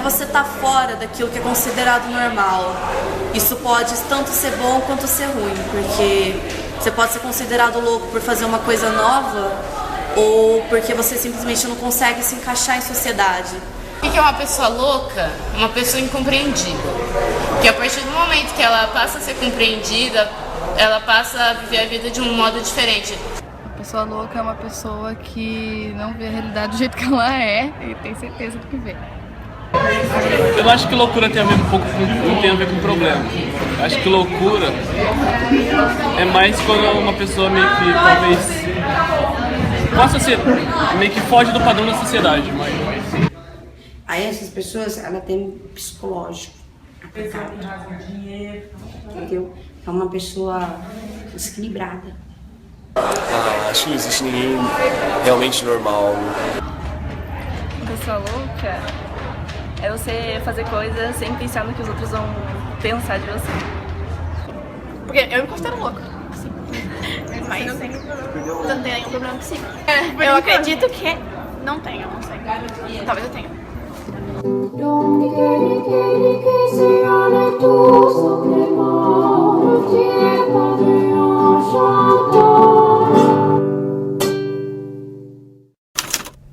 você tá fora daquilo que é considerado normal. Isso pode tanto ser bom quanto ser ruim, porque você pode ser considerado louco por fazer uma coisa nova ou porque você simplesmente não consegue se encaixar em sociedade. O que é uma pessoa louca? Uma pessoa incompreendida. Que a partir do momento que ela passa a ser compreendida, ela passa a viver a vida de um modo diferente. A pessoa louca é uma pessoa que não vê a realidade do jeito que ela é e tem certeza do que vê. Eu acho que loucura tem a ver não tem a ver com problema. Eu acho que loucura é mais quando uma pessoa meio que talvez possa ser, meio que foge do padrão da sociedade. Mas... Aí essas pessoas, ela tem um psicológico aplicado, entendeu? É uma pessoa desequilibrada. Acho que não existe ninguém realmente normal. Uma pessoa louca é você fazer coisas sem pensar no que os outros vão pensar de você. Porque eu me considero louca, sim. Mas não tenho nenhum problema psíquico. Eu acredito que não tenho, não sei. Talvez eu tenha.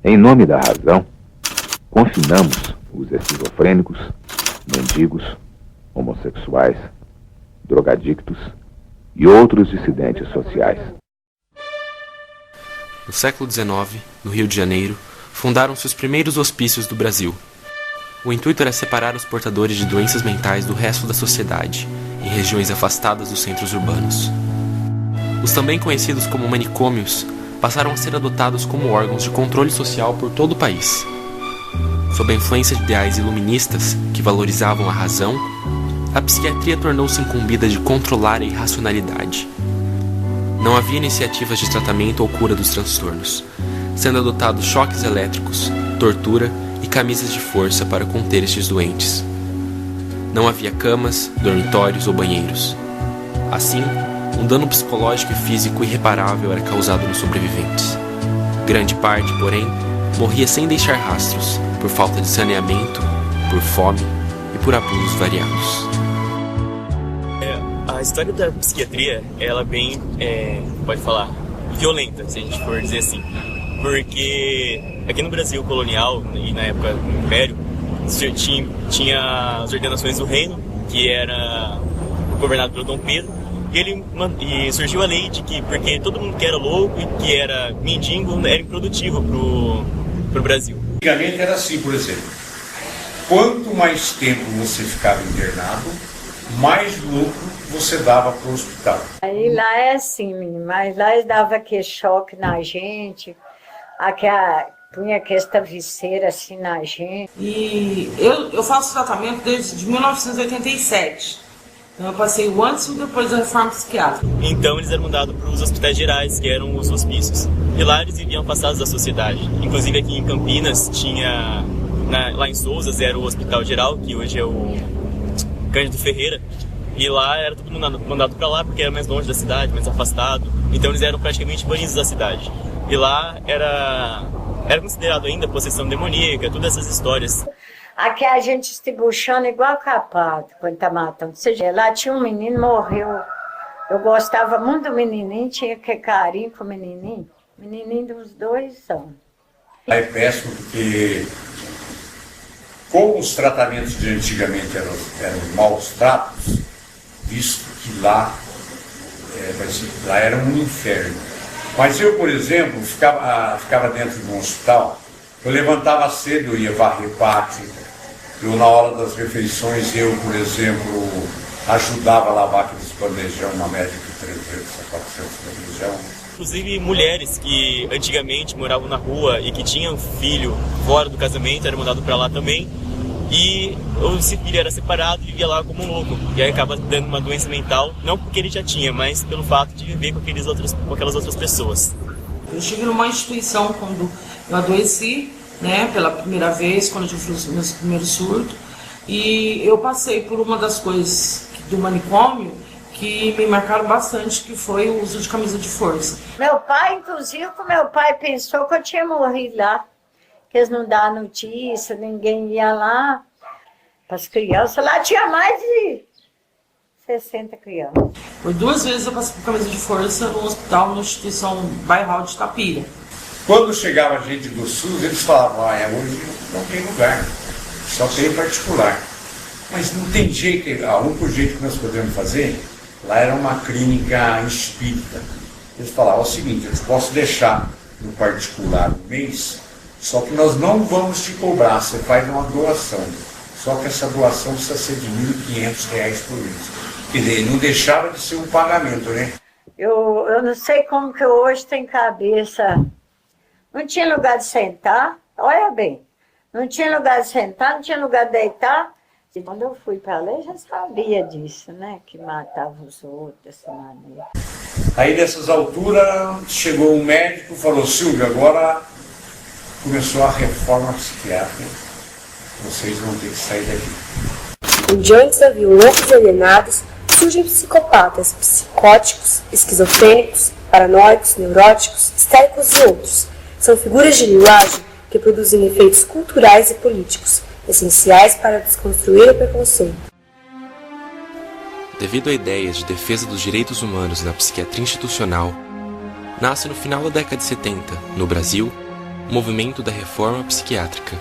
Em nome da razão, confinamos os esquizofrênicos, mendigos, homossexuais, drogadictos e outros dissidentes sociais. No século XIX, no Rio de Janeiro, fundaram-se os primeiros hospícios do Brasil. O intuito era separar os portadores de doenças mentais do resto da sociedade, em regiões afastadas dos centros urbanos. Os também conhecidos como manicômios passaram a ser adotados como órgãos de controle social por todo o país. Sob a influência de ideais iluministas que valorizavam a razão, a psiquiatria tornou-se incumbida de controlar a irracionalidade. Não havia iniciativas de tratamento ou cura dos transtornos, sendo adotados choques elétricos, tortura e camisas de força para conter estes doentes. Não havia camas, dormitórios ou banheiros. Assim, um dano psicológico e físico irreparável era causado nos sobreviventes. Grande parte, porém, morria sem deixar rastros, por falta de saneamento, por fome e por abusos variados. A história da psiquiatria, ela é bem, pode falar, violenta, se a gente for dizer assim. Porque aqui no Brasil colonial, e na época do Império, tinha as ordenações do reino, que era governado pelo Dom Pedro, e surgiu a lei de que, porque todo mundo que era louco e que era mendigo era improdutivo pro Brasil. Antigamente era assim, por exemplo, quanto mais tempo você ficava internado, mais lucro você dava para o hospital. Aí lá é assim, mas lá eles davam aquele choque na gente, punha esta viseira assim na gente. E eu faço tratamento desde 1987. Então eu passei o antes e depois da reforma psiquiátrica. Então eles eram mandados para os hospitais gerais, que eram os hospícios. E lá eles viviam afastados da sociedade. Inclusive aqui em Campinas tinha, lá em Souzas era o Hospital Geral, que hoje é o Cândido Ferreira. E lá era todo mundo mandado para lá porque era mais longe da cidade, mais afastado. Então eles eram praticamente banidos da cidade. E lá era considerado ainda possessão demoníaca, todas essas histórias. Aqui a gente estribuchando igual capado quando tá matando. Lá tinha um menino, morreu. Eu gostava muito do menininho, tinha que carinho com o menininho. Menininho dos 2 anos. É péssimo porque, como os tratamentos de antigamente eram maus tratos, visto que lá era um inferno. Mas eu, por exemplo, ficava dentro de um hospital, eu levantava cedo, eu ia varrer pátio, eu na hora das refeições, por exemplo, ajudava a lavar aqueles bandejão, uma média de 300 a 400 bandejão. Inclusive mulheres que antigamente moravam na rua e que tinham filho fora do casamento, eram mandados para lá também. E esse filho era separado e vivia lá como um louco. E aí acaba dando uma doença mental, não porque ele já tinha, mas pelo fato de viver com aquelas outras pessoas. Eu estive numa instituição quando eu adoeci, né, pela primeira vez, quando eu tive os meus primeiros surtos. E eu passei por uma das coisas do manicômio que me marcaram bastante, que foi o uso de camisa de força. Meu pai, inclusive, pensou que eu tinha morrido lá. Que eles não davam notícia, ninguém ia lá. para as crianças. Lá tinha mais de 60 crianças. Por 2 vezes eu passei por camisa de força no hospital, numa instituição bairral de Itapira. Quando chegava gente do SUS, eles falavam, hoje não tem lugar, só tem particular. Mas não tem jeito, o único jeito que nós podemos fazer, lá era uma clínica espírita. Eles falavam o seguinte, eu posso deixar no particular um mês, só que nós não vamos te cobrar, você faz uma doação. Só que essa doação precisa ser de R$ 1.500 por mês. Quer dizer, não deixava de ser um pagamento, né? Eu não sei como que hoje tem cabeça. Não tinha lugar de sentar, olha bem. Não tinha lugar de sentar, não tinha lugar de deitar. E quando eu fui para lá, eu já sabia disso, né? Que matava os outros dessa maneira. Aí, nessas alturas, chegou um médico e falou, Silvio, agora começou a reforma psiquiátrica. Vocês vão ter que sair daqui. Onde antes haviam loucos e alienados, surgem psicopatas, psicóticos, esquizofrênicos, paranoicos, neuróticos, histéricos e outros. São figuras de linguagem que produzem efeitos culturais e políticos, essenciais para desconstruir o preconceito. Devido a ideias de defesa dos direitos humanos na psiquiatria institucional, nasce no final da década de 70, no Brasil, o movimento da reforma psiquiátrica.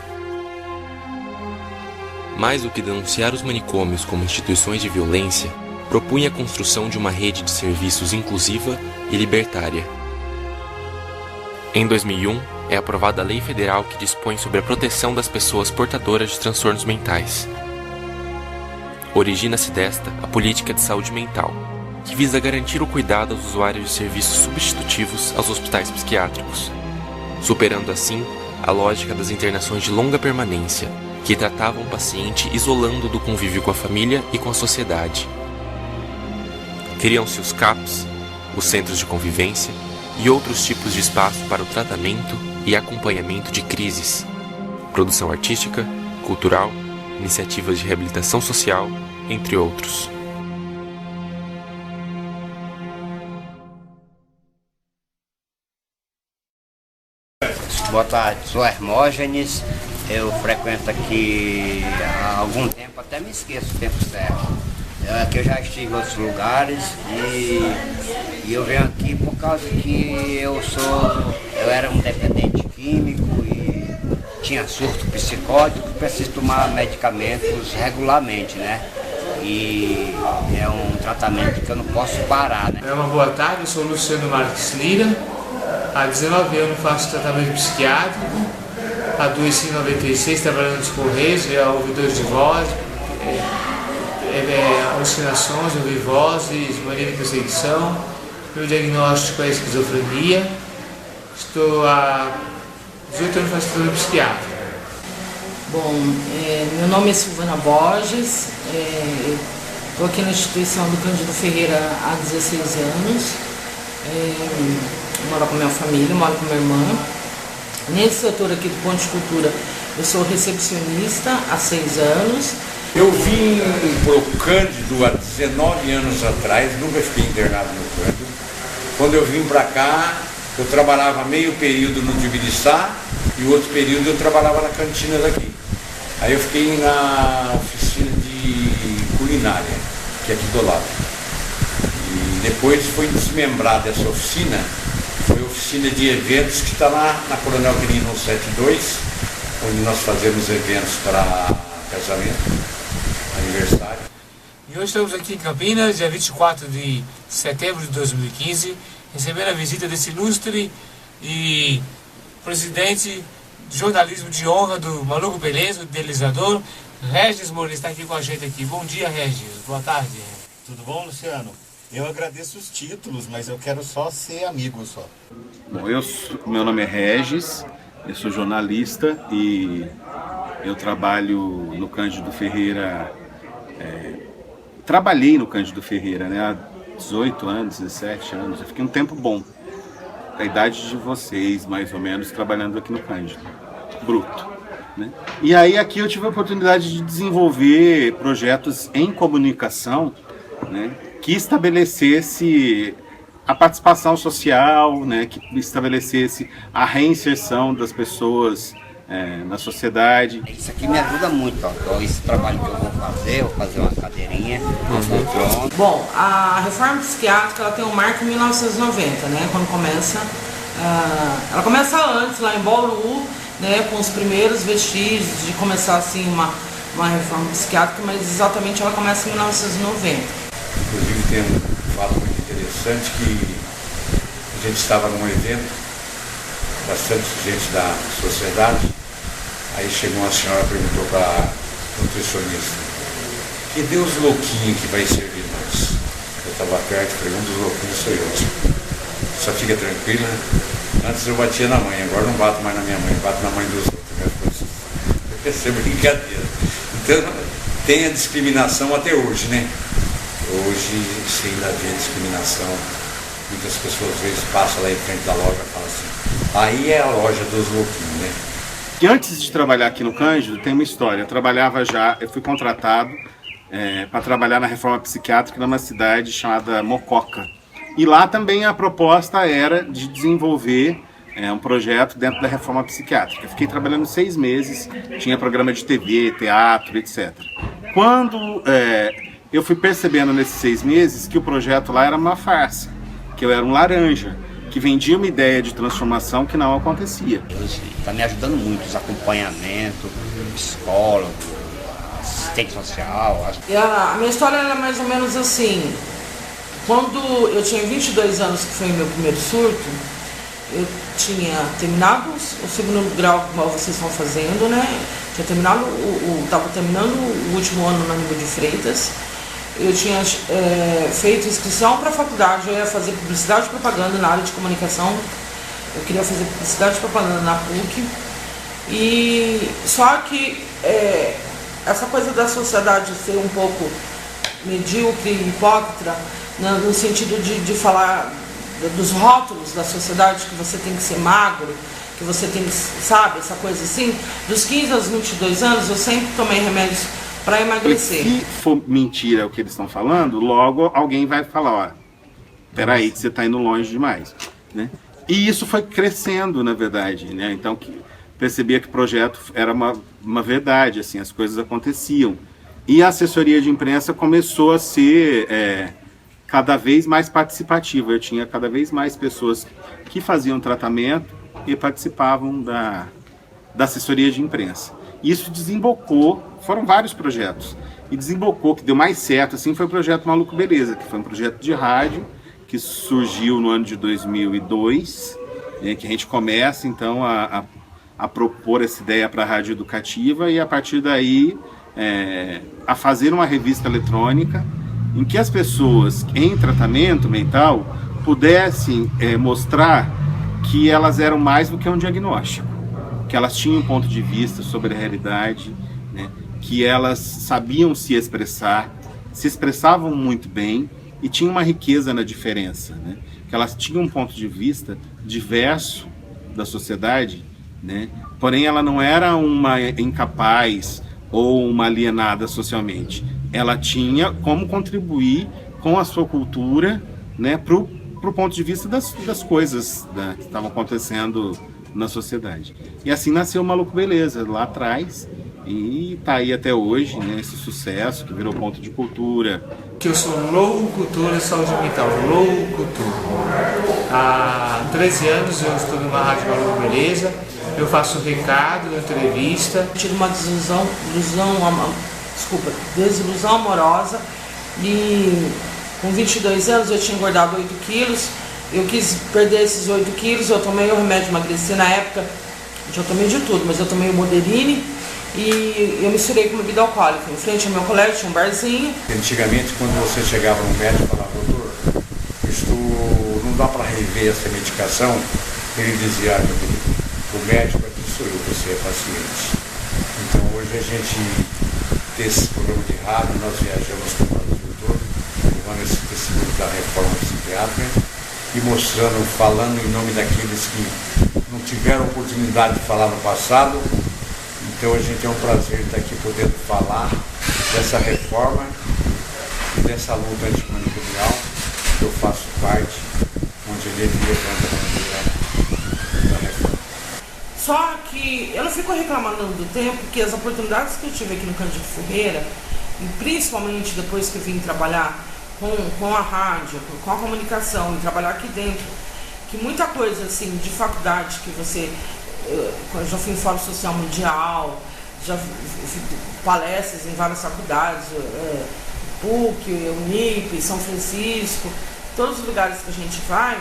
Mais do que denunciar os manicômios como instituições de violência, propunha a construção de uma rede de serviços inclusiva e libertária. Em 2001, é aprovada a lei federal que dispõe sobre a proteção das pessoas portadoras de transtornos mentais. Origina-se desta a política de saúde mental, que visa garantir o cuidado aos usuários de serviços substitutivos aos hospitais psiquiátricos, superando assim a lógica das internações de longa permanência, que tratavam o paciente isolando do convívio com a família e com a sociedade. Criam-se os CAPs, os centros de convivência e outros tipos de espaço para o tratamento e acompanhamento de crises, produção artística, cultural, iniciativas de reabilitação social, entre outros. Boa tarde, sou Hermógenes, eu frequento aqui há algum tempo, até me esqueço o tempo certo. Aqui eu já estive em outros lugares e eu venho aqui por causa que eu era um dependente químico e tinha surto psicótico, preciso tomar medicamentos regularmente, né? E é um tratamento que eu não posso parar, né? Uma boa tarde, eu sou Luciano Marques Lira, há 19 anos faço tratamento psiquiátrico, adoeci em 96 trabalhando nos Correios, ouvidores de voz, alucinações, ouvir vozes, mania de perseguição. Meu diagnóstico é esquizofrenia. Estou há 18 anos fazendo tratamento psiquiátrico. Bom, meu nome é Silvana Borges, estou aqui na instituição do Cândido Ferreira há 16 anos, moro com a minha família, moro com minha irmã. Nesse setor aqui do Ponto de Cultura, eu sou recepcionista há 6 anos. Eu vim para o Cândido há 19 anos atrás, nunca fiquei internado no Cândido. Quando eu vim para cá, eu trabalhava meio período no Tibiriçá e o outro período eu trabalhava na cantina daqui. Aí eu fiquei na oficina de culinária, que é aqui do lado. E depois foi desmembrada essa oficina, foi a oficina de eventos que está na Coronel Quirino 172, onde nós fazemos eventos para casamento, aniversário. E hoje estamos aqui em Campinas, dia 24 de setembro de 2015, recebendo a visita desse ilustre e presidente de jornalismo de honra do Maluco Beleza, o idealizador, Regis Moura, está aqui com a gente aqui. Bom dia, Regis. Boa tarde. Tudo bom, Luciano? Eu agradeço os títulos, mas eu quero só ser amigo só. Bom, meu nome é Regis, eu sou jornalista e eu trabalho no Cândido Ferreira, trabalhei no Cândido Ferreira, né, há 18 anos, 17 anos, eu fiquei um tempo bom, da idade de vocês, mais ou menos, trabalhando aqui no Cândido, bruto, né? E aí aqui eu tive a oportunidade de desenvolver projetos em comunicação, né, que estabelecesse a participação social, né, que estabelecesse a reinserção das pessoas na sociedade. Isso aqui me ajuda muito, ó. Então, esse trabalho que eu vou fazer uma cadeirinha, poltrona. Bom, a reforma psiquiátrica ela tem um marco em 1990, né? Quando começa. Ela começa antes, lá em Bauru, né? Com os primeiros vestígios de começar assim uma reforma psiquiátrica, mas exatamente ela começa em 1990. Inclusive tem um fato muito interessante que a gente estava num evento, bastante gente da sociedade, aí chegou uma senhora e perguntou para a nutricionista: que Deus louquinho que vai servir nós? Eu estava perto e falei: um dos louquinhos sou eu. Só fica tranquila, antes eu batia na mãe, agora não bato mais na minha mãe, bato na mãe dos outros. Essa é brincadeira. Então tem a discriminação até hoje, né? Hoje você ainda vê discriminação. Muitas pessoas às vezes passam lá em frente da loja e falam assim: aí é a loja dos louquinhos, né? E antes de trabalhar aqui no Cândido, tem uma história. Eu fui contratado para trabalhar na reforma psiquiátrica numa cidade chamada Mococa. E lá também a proposta era de desenvolver um projeto dentro da reforma psiquiátrica. Fiquei trabalhando 6 meses, tinha programa de TV, teatro, etc. Quando eu fui percebendo nesses 6 meses que o projeto lá era uma farsa, que eu era um laranja, que vendia uma ideia de transformação que não acontecia. Está me ajudando muito, os acompanhamentos, psicólogo, assistente social. E a minha história era mais ou menos assim. Quando eu tinha 22 anos, que foi o meu primeiro surto, eu tinha terminado o segundo grau, como vocês estão fazendo, né? Tinha terminado, estava terminando o último ano na Nível de Freitas. Eu tinha feito inscrição para a faculdade, eu ia fazer publicidade e propaganda na área de comunicação. Eu queria fazer publicidade e propaganda na PUC. E só que essa coisa da sociedade ser um pouco medíocre e hipócrita, no sentido de falar dos rótulos da sociedade, que você tem que ser magro, que você tem que, sabe, essa coisa assim. Dos 15 aos 22 anos, eu sempre tomei remédios para emagrecer. Se for mentira o que eles estão falando, logo alguém vai falar: ó, peraí que você está indo longe demais, né? E isso foi crescendo, na verdade, né? Então, percebia que o projeto era uma verdade, assim, as coisas aconteciam. E a assessoria de imprensa começou a ser cada vez mais participativa. Eu tinha cada vez mais pessoas que faziam tratamento e participavam da assessoria de imprensa. Isso desembocou, foram vários projetos, e desembocou, que deu mais certo, assim, foi o projeto Maluco Beleza, que foi um projeto de rádio, que surgiu no ano de 2002, que a gente começa, então, a propor essa ideia para a rádio educativa, e a partir daí a fazer uma revista eletrônica em que as pessoas em tratamento mental pudessem mostrar que elas eram mais do que um diagnóstico, que elas tinham um ponto de vista sobre a realidade, né? Que elas sabiam se expressar, se expressavam muito bem e tinham uma riqueza na diferença, né? Que elas tinham um ponto de vista diverso da sociedade, né? Porém ela não era uma incapaz ou uma alienada socialmente. Ela tinha como contribuir com a sua cultura, né, pro ponto de vista das coisas, né, que estavam acontecendo na sociedade. E assim nasceu o Maluco Beleza, lá atrás, e tá aí até hoje, né, esse sucesso que virou ponto de cultura. Eu sou Louco Cultura Saúde Mental, Louco Cultura. Há 13 anos eu estou numa rádio Maluco Beleza, eu faço recado, entrevista. Tive uma desilusão amorosa, e com 22 anos eu tinha engordado 8 quilos, eu quis perder esses 8 quilos, eu tomei o remédio de emagrecer na época, já tomei de tudo, mas eu tomei o Moderine e eu misturei com bebida alcoólica. Em frente ao meu colégio tinha um barzinho. Antigamente, quando você chegava no médico e falava: doutor, isto não dá para rever essa medicação, ele dizia: o médico aqui sou eu, você é paciente. Então hoje a gente tem esse programa de rádio, nós viajamos com o Brasil todo, levando esse testemunho da reforma psiquiátrica e mostrando, falando em nome daqueles que não tiveram oportunidade de falar no passado. Então a gente tem um prazer de estar aqui podendo falar dessa reforma e dessa luta antimanicomial que eu faço parte, onde a gente levanta a bandeira da reforma. Só que eu não fico reclamando do tempo, porque as oportunidades que eu tive aqui no Cândido Ferreira, e principalmente depois que eu vim trabalhar com a rádio, com a comunicação, e trabalhar aqui dentro, que muita coisa assim de faculdade que você... Eu já fui em Fórum Social Mundial, já fiz palestras em várias faculdades, PUC, Unip, São Francisco, todos os lugares que a gente vai,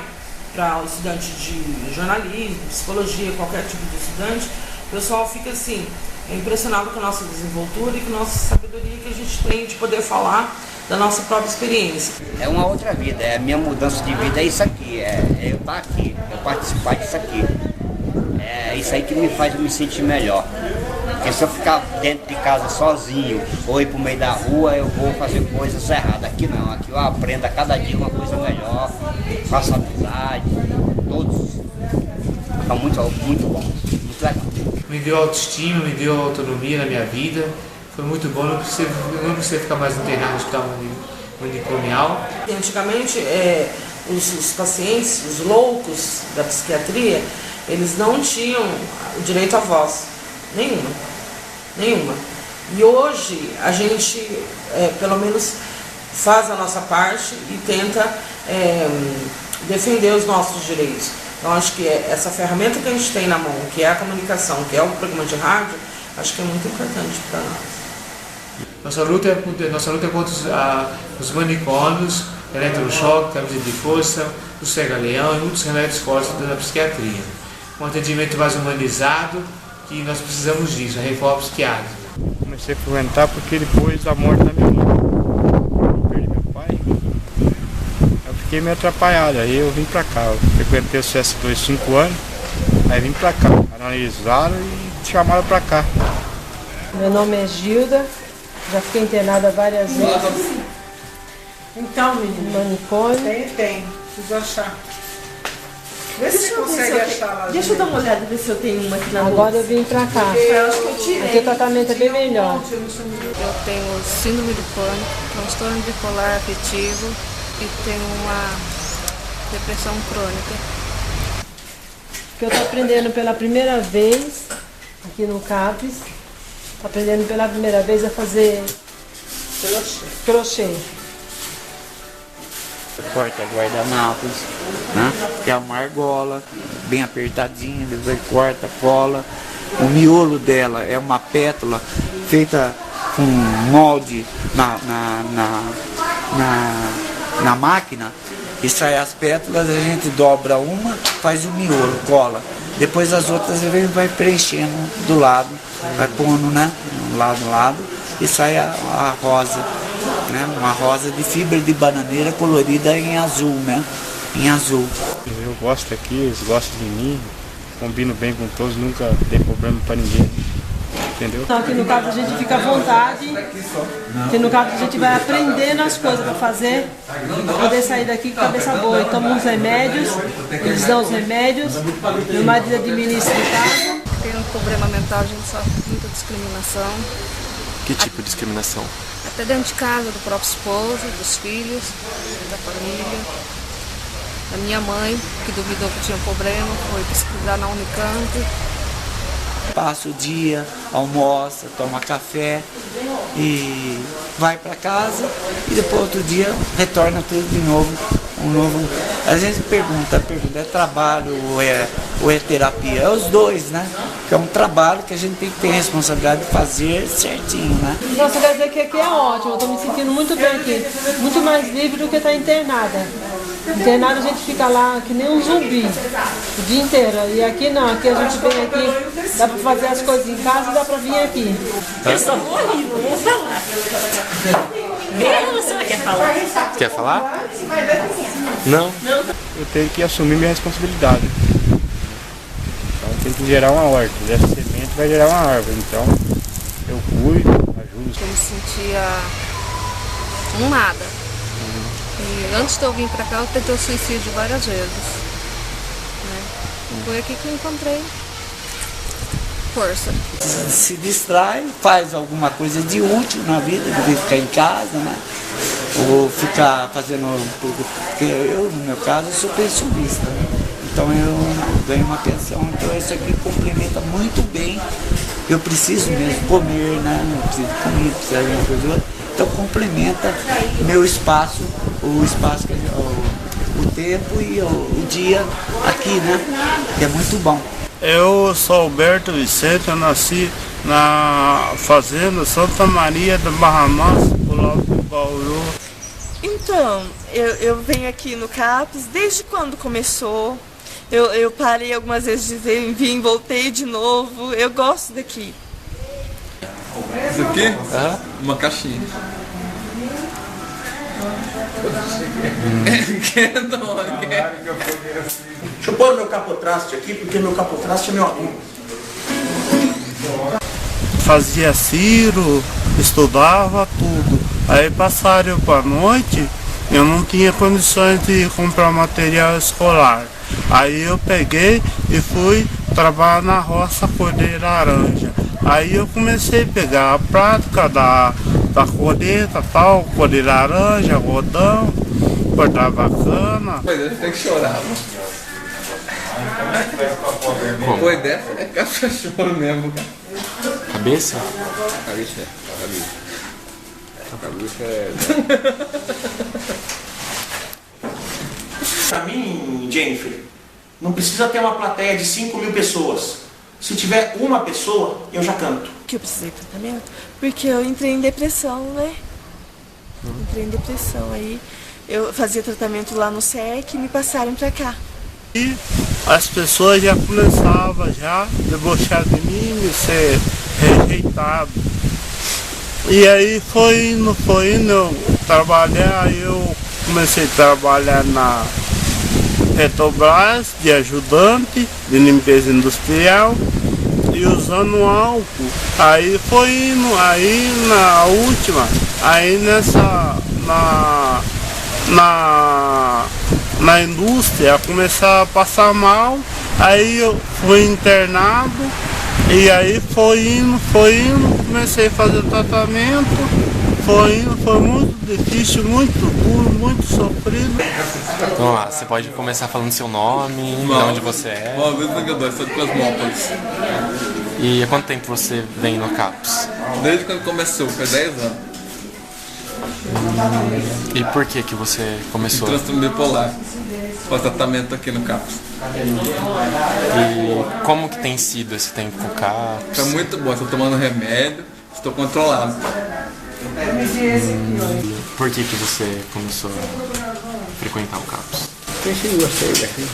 para o estudante de jornalismo, psicologia, qualquer tipo de estudante, o pessoal fica assim, impressionado com a nossa desenvoltura e com a nossa sabedoria que a gente tem de poder falar da nossa própria experiência. É uma outra vida, a minha mudança de vida é isso aqui, eu estar aqui, eu participar disso aqui. É isso aí que me faz me sentir melhor. Porque se eu ficar dentro de casa sozinho ou ir para o meio da rua, eu vou fazer coisas erradas. Aqui não, aqui eu aprendo a cada dia uma coisa melhor, faço amizade, todos. Fica muito bom, muito legal. Me deu autoestima, me deu autonomia na minha vida. Foi muito bom, não precisei ficar mais internado no hospital manicomial. Antigamente, os pacientes, os loucos da psiquiatria, eles não tinham o direito à voz, nenhuma. E hoje a gente, pelo menos, faz a nossa parte e tenta defender os nossos direitos. Então acho que essa ferramenta que a gente tem na mão, que é a comunicação, que é o programa de rádio, acho que é muito importante para nós. Nossa luta é contra os manicômios, eletrochoque, camisa de força, o cega-leão e muitos remédios fortes da psiquiatria. Um atendimento mais humanizado, que nós precisamos disso, a reforma psiquiátrica. Comecei a frequentar porque depois da morte da minha mãe, eu perdi meu pai, eu fiquei meio atrapalhado, aí eu vim pra cá. Eu frequentei o CS2 5 anos, aí vim pra cá, analisaram e chamaram pra cá. Meu nome é Gilda, já fiquei internada várias vezes. Então, menina, manicômio. Tem, preciso achar. Vê se você consegue achar lá. Deixa eu dar uma olhada, ver se eu tenho uma aqui na Agora eu vim pra cá. Aqui o tratamento é bem melhor. Eu tenho síndrome do pânico, transtorno bipolar afetivo e tenho uma depressão crônica. Que eu estou aprendendo pela primeira vez aqui no CAPES, aprendendo pela primeira vez a fazer crochê. Corta guardanapos, né? Que é uma argola, bem apertadinha, depois corta, cola. O miolo dela é uma pétala feita com molde na máquina, e sai as pétalas, a gente dobra uma, faz o miolo, cola. Depois as outras a gente vai preenchendo do lado, vai pondo, né? Lado, e sai a rosa. Né? Uma rosa de fibra de bananeira colorida em azul, né? Em azul. Eu gosto aqui, eles gostam de mim, combino bem com todos, nunca dei problema para ninguém. Entendeu? Então, aqui no caso a gente fica à vontade, aqui no caso a gente vai aprendendo as coisas para fazer, para poder sair daqui com cabeça boa. E toma uns remédios, eles dão os remédios, meu marido administra em casa. Tem um problema mental, a gente sofre muita discriminação. Que tipo de discriminação? Até dentro de casa, do próprio esposo, dos filhos, da família. Da minha mãe, que duvidou que tinha um problema, foi pesquisar na Unicamp. Passa o dia, almoça, toma café e vai para casa e depois outro dia retorna tudo de novo. A gente pergunta, é trabalho ou é terapia? É os dois, né? Que é um trabalho que a gente tem que ter responsabilidade de fazer certinho, né? Então você quer dizer que aqui é ótimo, eu estou me sentindo muito bem aqui, muito mais livre do que estar internada. Internada a gente fica lá que nem um zumbi o dia inteiro, e aqui não, aqui a gente vem aqui, dá para fazer as coisas em casa e dá para vir aqui. Eu sou horrível, vou falar. Você quer falar? Quer falar? Não. Eu tenho que assumir minha responsabilidade. Então tem que gerar uma horta. Dessa semente vai gerar uma árvore. Então eu cuido, ajudo. Eu me sentia um nada. E antes de eu vir pra cá, eu tentei o suicídio várias vezes. Né? Foi aqui que eu encontrei força. Se distrai, faz alguma coisa de útil na vida, de ficar em casa, né? Ou ficar fazendo um pouco. Porque eu, no meu caso, sou pensionista. então eu ganho uma pensão. Então isso aqui complementa muito bem. Eu preciso mesmo comer, né? Eu preciso de comida, preciso de alguma coisa outra. Então complementa meu espaço, o espaço, o tempo e o dia aqui, né? Que é muito bom. Eu sou Alberto Vicente, eu nasci na fazenda Santa Maria da Barra Mansa, pro lado do Bauru. Então, eu venho aqui no CAPS desde quando começou. Eu parei algumas vezes de vim, voltei de novo. Eu gosto daqui. Isso aqui? Uma caixinha. Deixa eu pôr meu capotraste aqui, porque meu capotraste é meu amigo. Fazia ciro, estudava tudo. Aí passaram para noite, eu não tinha condições de comprar material escolar. Aí eu peguei e fui trabalhar na roça colher laranja. Aí eu comecei a pegar a prática da colheita, tal, colher laranja, rodão, cortar bacana. Pois é, tem que chorar, mano. Foi dessa é caça-choro mesmo, cara. Cabeça? Cabeça é. Pra mim, Jennifer, não precisa ter uma plateia de 5.000 pessoas. Se tiver uma pessoa, eu já canto. Que eu precisei de tratamento? Porque eu entrei em depressão, né? Entrei em depressão. Aí eu fazia tratamento lá no SEC e me passaram pra cá. E as pessoas já começavam a debochar de mim, me ser rejeitado. E aí foi indo, eu trabalhar, aí eu comecei a trabalhar na Petrobras de ajudante de limpeza industrial e usando álcool. Aí foi indo, aí na última, aí na indústria começar a passar mal, aí eu fui internado e aí foi indo, comecei a fazer tratamento, foi muito difícil, muito duro, muito sofrido. Vamos lá, você pode começar falando seu nome, de onde você é. Uma vez eu sou de Cosmópolis. E há quanto tempo você vem no CAPS? Desde quando começou, faz 10 anos. E por que você começou? Transtorno bipolar. Faço tratamento aqui no CAPS. E como que tem sido esse tempo com o CAPS? Tá muito bom, estou tomando remédio, estou controlado. Por que você começou a frequentar o CAPS? Eu gostei daqui.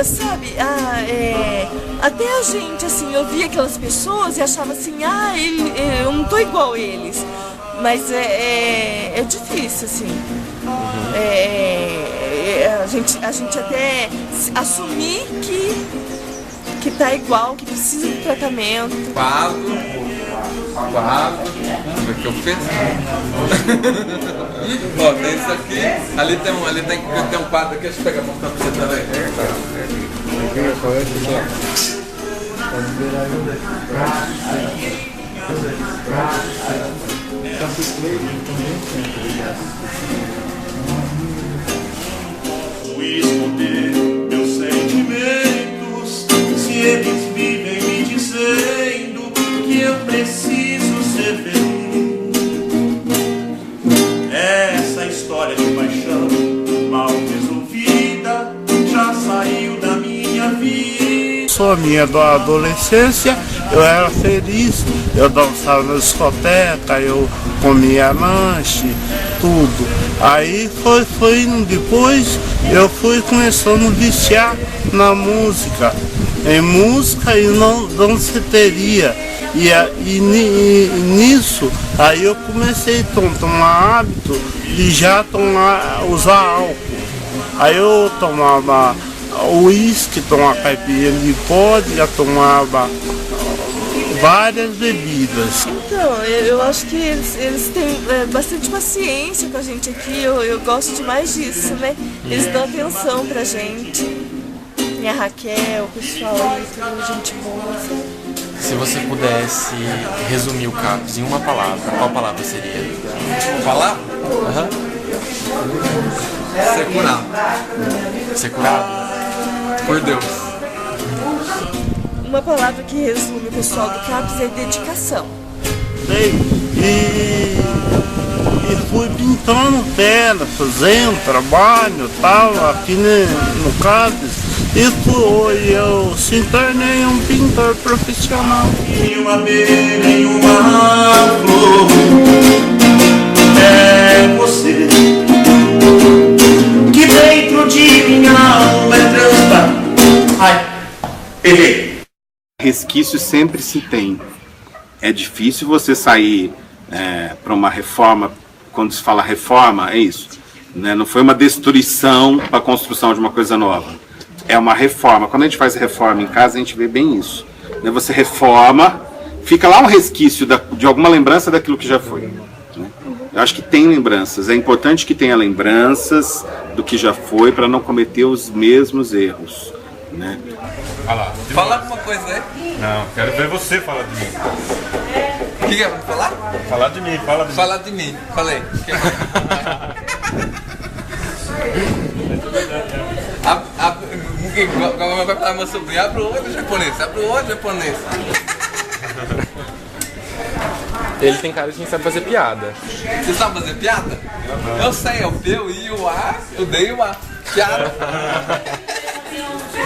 Sabe, até a gente, assim, eu via aquelas pessoas e achava assim, eu não tô igual a eles. Mas é difícil, assim. A gente até assumir que tá igual, que precisa de tratamento. Quase. Como é que eu penso? Ó, tem isso aqui. Ali tem um quadro aqui, deixa eu pegar pra mostrar pra você também. Esconder meus sentimentos, se eles vivem me dizendo que eu preciso ser feliz. Essa história de paixão mal resolvida já saiu da minha vida. Sou minha da adolescência, eu era feliz, eu dançava na discoteca, eu comia lanche, tudo. Aí foi indo depois, eu fui começando a viciar na música, em música e não danceteria. E nisso, aí eu comecei a tomar hábito de já usar álcool. Aí eu tomava uísque, tomava caipirinha de vodka, tomava várias bebidas. Então, eu acho que eles têm bastante paciência com a gente aqui, eu gosto demais disso, né? Eles dão atenção pra gente. E a Raquel, o pessoal aí, tudo gente boa, sabe? Se você pudesse resumir o CAPS em uma palavra, qual palavra seria? Palavra? Aham. Ser curado. Ser curado? Por Deus. Uma palavra que resume o pessoal do CAPS é dedicação. E fui pintando tela, fazendo trabalho e tal, aqui no CAPS. E foi, eu se tornei um pintor profissional. E uma abelha e uma flor, é você que dentro de minha alma é transparente. Ai, errei. Resquício sempre se tem. É difícil você sair para uma reforma, quando se fala reforma, é isso. Né? Não foi uma destruição para a construção de uma coisa nova. É uma reforma. Quando a gente faz reforma em casa, a gente vê bem isso. Né? Você reforma, fica lá um resquício de alguma lembrança daquilo que já foi. Né? Eu acho que tem lembranças. É importante que tenha lembranças do que já foi para não cometer os mesmos erros. Né? Fala alguma coisa aí. Não, quero ver você falar de mim. O que é pra falar? Falar de mim, fala de mim. Falar de mim. Falei. Agora vai falar meu sobrinho, abre o outro japonês, Ele tem cara de quem sabe fazer piada. Você sabe fazer piada? Eu sei, o P, o I, o A, o D e o A. Piada.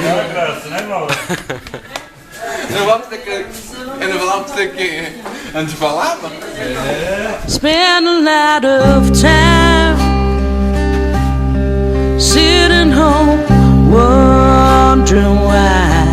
Não é graça, né, irmão? Eu não vou falar pra você que antes falava? Spend a lot of time sitting home wondering why